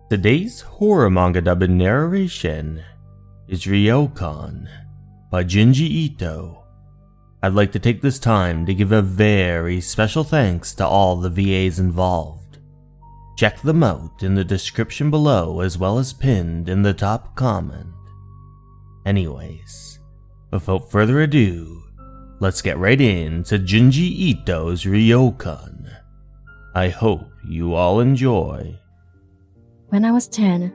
Today's horror manga dubbed narration is Ryokan by Junji Ito. I'd like to take this time to give a very special thanks to all the VAs involved. Check them out in the description below as well as pinned in the top comment. Anyways, without further ado, let's get right into Junji Ito's Ryokan. I hope you all enjoy. When I was 10,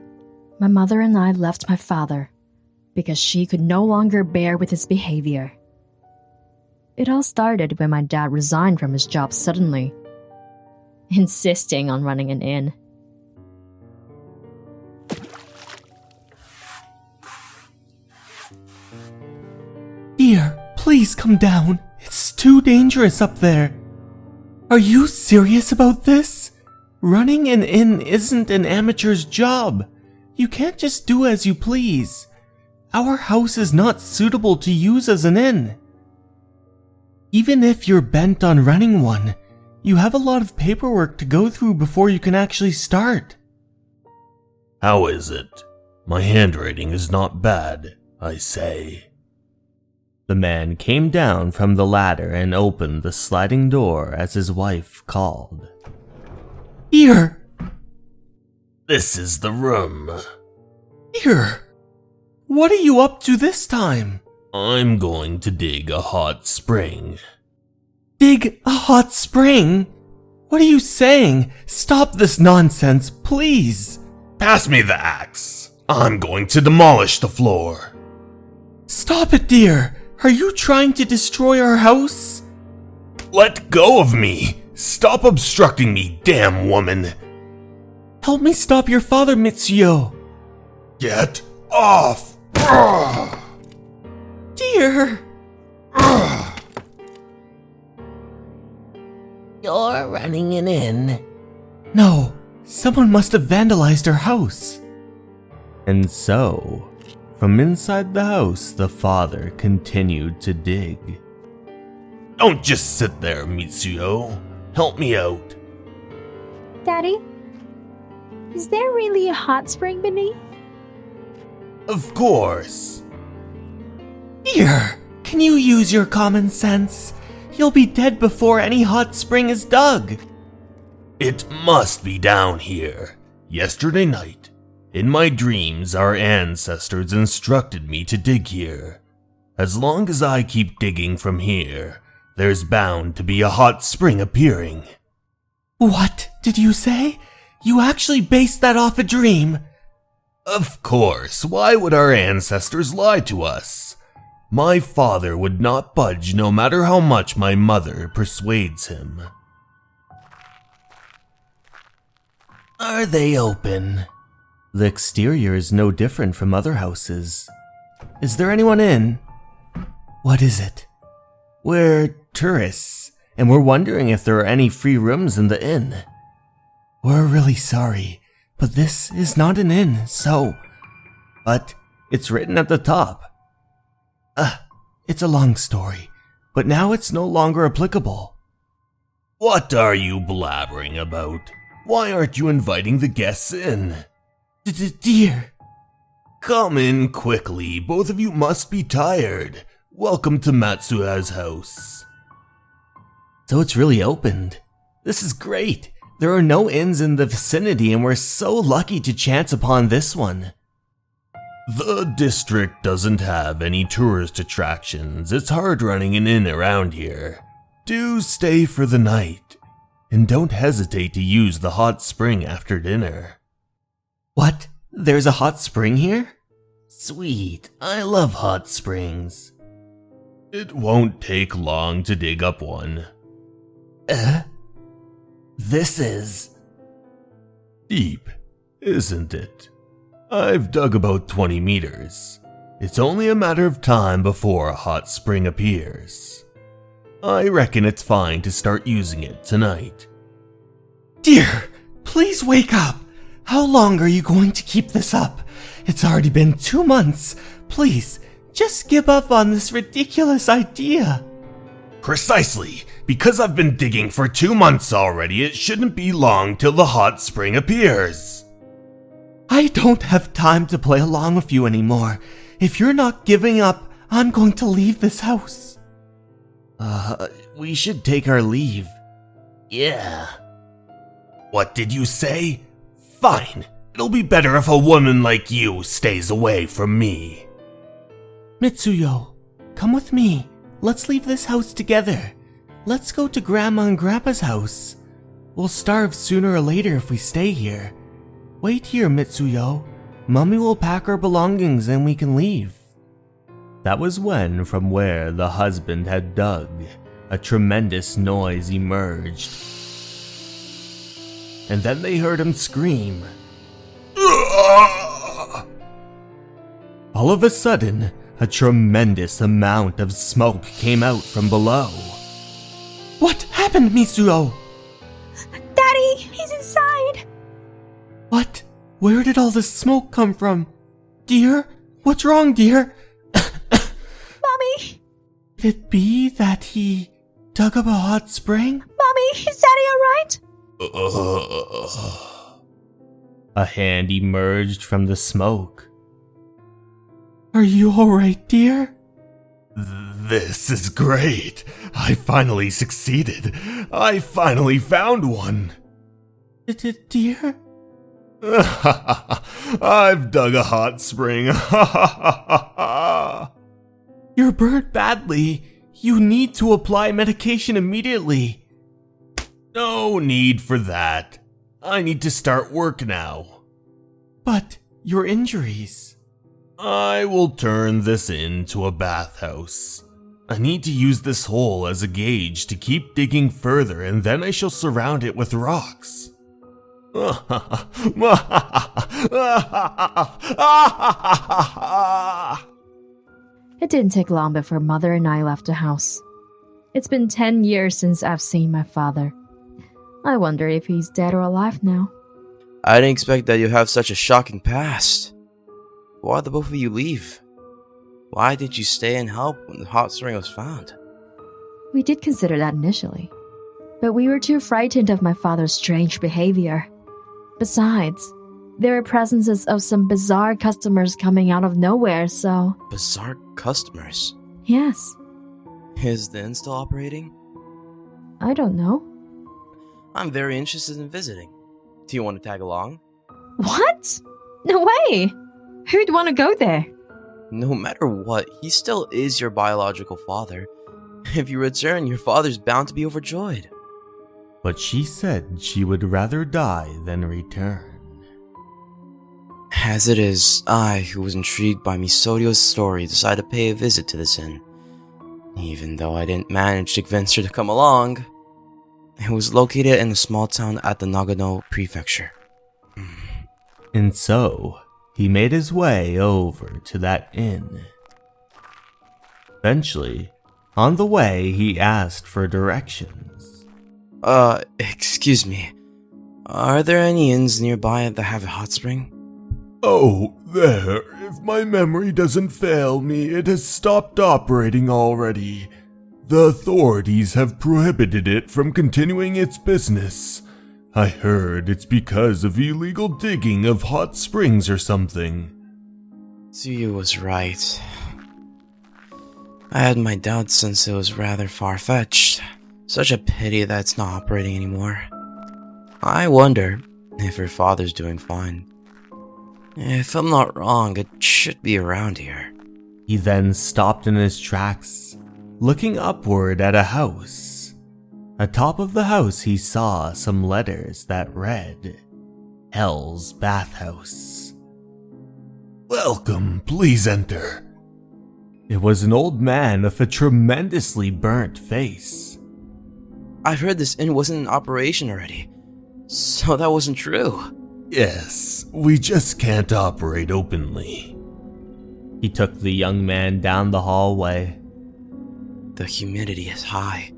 my mother and I left my father because she could no longer bear with his behavior. It all started when my dad resigned from his job suddenly, insisting on running an inn. Dear, please come down. It's too dangerous up there. Are you serious about this? Running an inn isn't an amateur's job. You can't just do as you please. Our house is not suitable to use as an inn. Even if you're bent on running one, you have a lot of paperwork to go through before you can actually start. How is it? My handwriting is not bad, I say. The man came down from the ladder and opened the sliding door as his wife called. Here! This is the room. Here! What are you up to this time? I'm going to dig a hot spring. Dig a hot spring? What are you saying? Stop this nonsense, please! Pass me the axe. I'm going to demolish the floor. Stop it, dear! Are you trying to destroy our house? Let go of me! Stop obstructing me, damn woman! Help me stop your father, Mitsuyo! Get off! Dear! You're running an inn. No, someone must have vandalized our house. And so, from inside the house, the father continued to dig. Don't just sit there, Mitsuyo. Help me out. Daddy, is there really a hot spring beneath? Of course. Dear, can you use your common sense? You'll be dead before any hot spring is dug. It must be down here. Yesterday night, in my dreams, our ancestors instructed me to dig here. As long as I keep digging from here, there's bound to be a hot spring appearing. What did you say? You actually based that off a dream? Of course, why would our ancestors lie to us? My father would not budge no matter how much my mother persuades him. Are they open? The exterior is no different from other houses. Is there anyone in? What is it? We're tourists, and we're wondering if there are any free rooms in the inn. We're really sorry, but this is not an inn, so... But it's written at the top. It's a long story, but now it's no longer applicable. What are you blabbering about? Why aren't you inviting the guests in? Dear. Come in quickly, both of you must be tired. Welcome to Matsuha's house. So it's really opened. This is great. There are no inns in the vicinity and we're so lucky to chance upon this one. The district doesn't have any tourist attractions. It's hard running an inn around here. Do stay for the night. And don't hesitate to use the hot spring after dinner. What? There's a hot spring here? Sweet, I love hot springs. It won't take long to dig up one. This is... deep, isn't it? I've dug about 20 meters. It's only a matter of time before a hot spring appears. I reckon it's fine to start using it tonight. Dear, please wake up. How long are you going to keep this up? It's already been 2 months. Please, just give up on this ridiculous idea. Precisely. Because I've been digging for 2 months already, it shouldn't be long till the hot spring appears. I don't have time to play along with you anymore. If you're not giving up, I'm going to leave this house. We should take our leave. Yeah. What did you say? Fine. It'll be better if a woman like you stays away from me. Mitsuyo, come with me. Let's leave this house together. Let's go to Grandma and Grandpa's house. We'll starve sooner or later if we stay here. Wait here, Mitsuyo. Mommy will pack our belongings and we can leave. That was when, from where the husband had dug, a tremendous noise emerged. And then they heard him scream. All of a sudden, a tremendous amount of smoke came out from below. What happened, Mitsuyo? Daddy, he's inside. What? Where did all this smoke come from? Dear? What's wrong, dear? Mommy, Could it be that he dug up a hot spring? Mommy, is Daddy alright? A hand emerged from the smoke. Are you alright, dear? This is great. I finally succeeded. I finally found one. Dear? I've dug a hot spring. You're burnt badly. You need to apply medication immediately. No need for that. I need to start work now. But your injuries. I will turn this into a bathhouse. I need to use this hole as a gauge to keep digging further, and then I shall surround it with rocks. It didn't take long before Mother and I left the house. It's been 10 years since I've seen my father. I wonder if he's dead or alive now. I didn't expect that you have such a shocking past. Why did the both of you leave? Why did you stay and help when the hot spring was found? We did consider that initially, but we were too frightened of my father's strange behavior. Besides, there were presences of some bizarre customers coming out of nowhere, so... Bizarre customers? Yes. Is the inn still operating? I don't know. I'm very interested in visiting. Do you want to tag along? What? No way! Who'd want to go there? No matter what, he still is your biological father. If you return, your father's bound to be overjoyed. But she said she would rather die than return. As it is, I, who was intrigued by Misorio's story, decided to pay a visit to this inn. Even though I didn't manage to convince her to come along. It was located in a small town at the Nagano prefecture. And so, he made his way over to that inn. Eventually, on the way, he asked for directions. Excuse me. Are there any inns nearby that have a hot spring? Oh, there. If my memory doesn't fail me, it has stopped operating already. The authorities have prohibited it from continuing its business. I heard it's because of illegal digging of hot springs or something. Tsuyu was right. I had my doubts since it was rather far-fetched. Such a pity that it's not operating anymore. I wonder if her father's doing fine. If I'm not wrong, it should be around here. He then stopped in his tracks, looking upward at a house. Atop of the house he saw some letters that read, Hell's Bathhouse. Welcome, please enter. It was an old man with a tremendously burnt face. I've heard this inn wasn't in operation already, so that wasn't true. Yes, we just can't operate openly. He took the young man down the hallway. The humidity is high,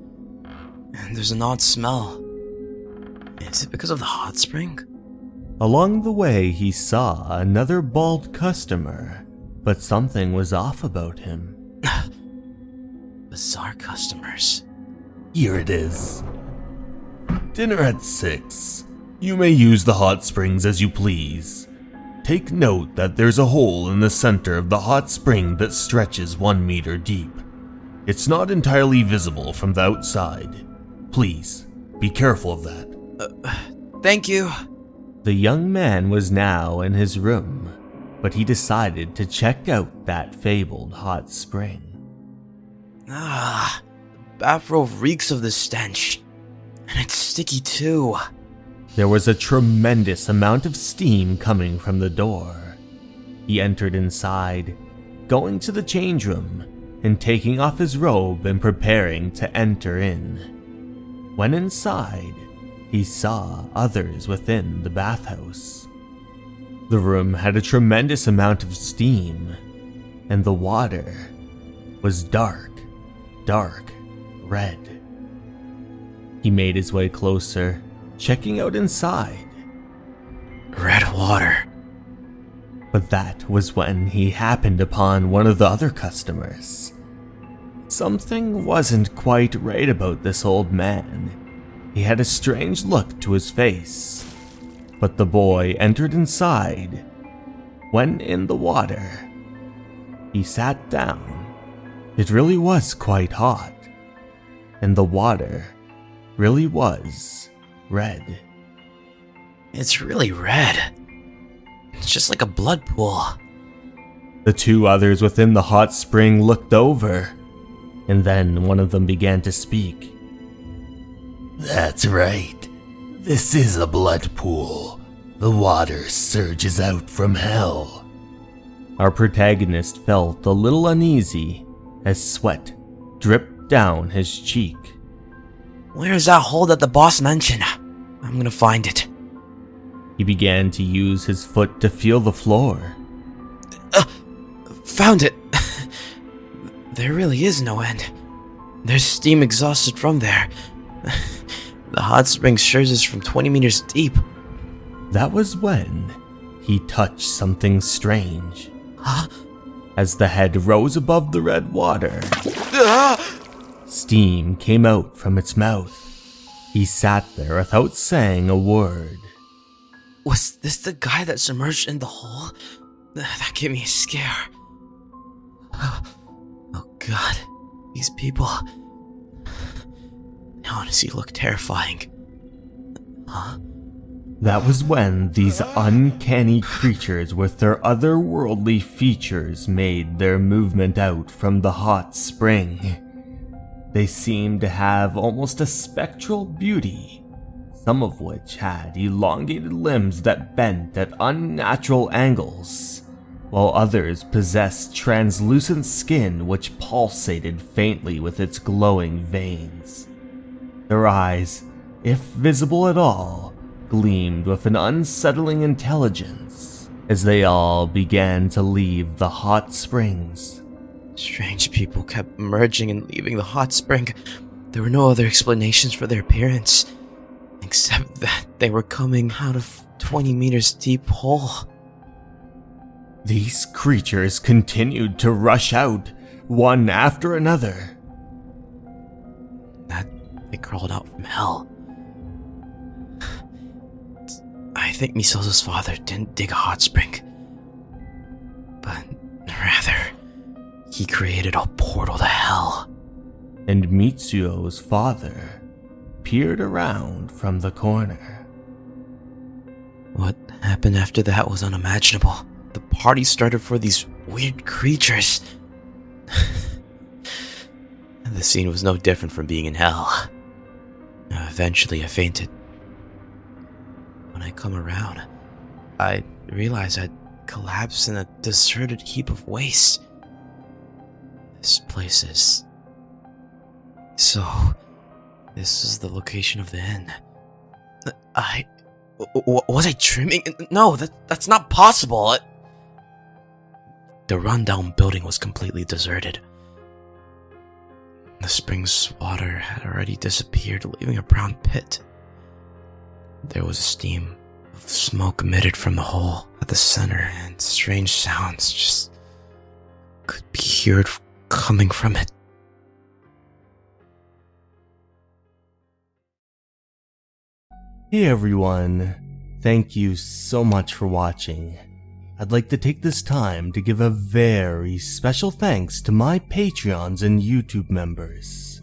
and there's an odd smell. Is it because of the hot spring? Along the way, he saw another bald customer, but something was off about him. Bizarre customers. Here it is. Dinner at 6. You may use the hot springs as you please. Take note that there's a hole in the center of the hot spring that stretches 1 meter deep. It's not entirely visible from the outside. Please, be careful of that. Thank you. The young man was now in his room, but he decided to check out that fabled hot spring. The bathrobe reeks of the stench. And it's sticky too. There was a tremendous amount of steam coming from the door. He entered inside, going to the change room and taking off his robe and preparing to enter in. When inside, he saw others within the bathhouse. The room had a tremendous amount of steam, and the water was dark red. He made his way closer, checking out inside. Red water. But that was when he happened upon one of the other customers. Something wasn't quite right about this old man. He had a strange look to his face. But the boy entered inside. When in the water, he sat down. It really was quite hot, and the water really was red. It's really red. It's just like a blood pool. The two others within the hot spring looked over, and then one of them began to speak. That's right. This is a blood pool. The water surges out from hell. Our protagonist felt a little uneasy as sweat dripped down his cheek. Where's that hole that the boss mentioned? I'm gonna find it. He began to use his foot to feel the floor. Found it. There really is no end. There's steam exhausted from there. The hot spring surges from 20 meters deep. That was when he touched something strange. Huh? As the head rose above the red water, steam came out from its mouth. He sat there without saying a word. Was this the guy that submerged in the hole? That gave me a scare. Oh god, these people. They honestly look terrifying. Huh? That was when these uncanny creatures with their otherworldly features made their movement out from the hot spring. They seemed to have almost a spectral beauty, some of which had elongated limbs that bent at unnatural angles, while others possessed translucent skin which pulsated faintly with its glowing veins. Their eyes, if visible at all, gleamed with an unsettling intelligence as they all began to leave the hot springs. Strange people kept emerging and leaving the hot spring. There were no other explanations for their appearance, except that they were coming out of 20 meters deep hole. These creatures continued to rush out, one after another. That they crawled out from hell. I think Misozo's father didn't dig a hot spring, but rather, he created a portal to hell. And Mitsuo's father peered around from the corner. What happened after that was unimaginable. The party started for these weird creatures. The scene was no different from being in hell. Eventually I fainted. When I come around, I realize I'd collapsed in a deserted heap of waste. This place is... So, this is the location of the inn. Was I dreaming? No, that's not possible. The rundown building was completely deserted. The spring's water had already disappeared, leaving a brown pit. There was a steam of smoke emitted from the hole at the center, and strange sounds just could be heard coming from it. Hey everyone, thank you so much for watching. I'd like to take this time to give a very special thanks to my Patreons and YouTube members.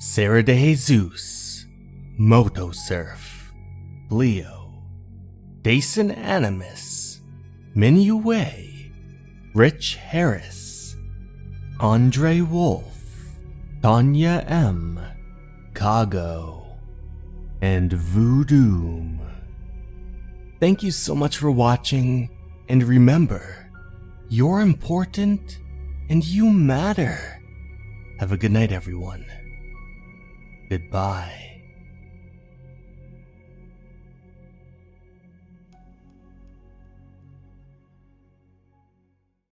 Sarah De Jesus, Moto Surf, Leo, Dason Animus, Min Wei, Rich Harris, Andre Wolf, Tanya M, Kago, and Voodoo. Thank you so much for watching, and remember, you're important and you matter. Have a good night, everyone. Goodbye.